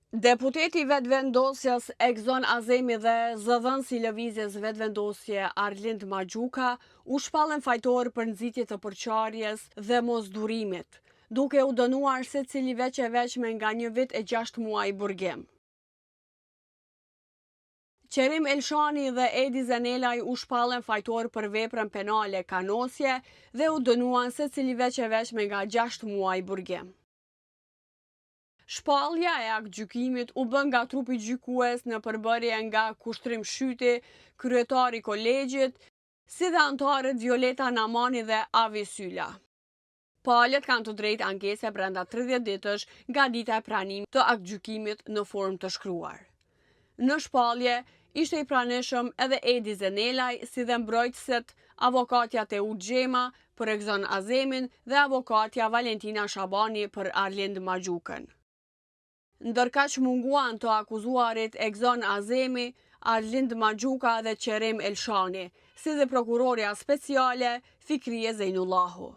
Deputeti vetëvendosjes Egzon Azemi dhe zëdhënësi i lëvizjes vetëvendosje Arlind Maxhuka u shpallën fajtor për nxitje të përçarjes dhe mosdurimit, duke u dënuar secili veç e veç me nga 1 vit e 6 muaj burgim. Qerim Elshani dhe Edi Zenelaj u shpallën fajtor për veprën penale kanosje dhe u dënuan secili veç e veç me nga 6 muaj burgim. Shpallja e aktgjykimit u bën nga trupi gjykues në përbërje nga Kushtrim Shyti, kryetari i kolegjit, si dhe anëtarët Violeta Namani dhe Avi Sylla. Palët kanë të drejtë ankese brenda 30 ditësh nga dita e pranimit të aktgjykimit në formë të shkruar. Në shpallje ishte i pranishëm edhe Edi Zenelaj, si dhe mbrojtësit avokatja Teu Xhema për Egzon Azemin dhe avokatja Valentina Shabani për Arlind Maxhukën. Ndërkaq munguan të akuzuarit Egzon Azemi, Arlind Maxhuka dhe Qerim Elshani, si dhe prokuroria speciale Fikrie Zejnullahu.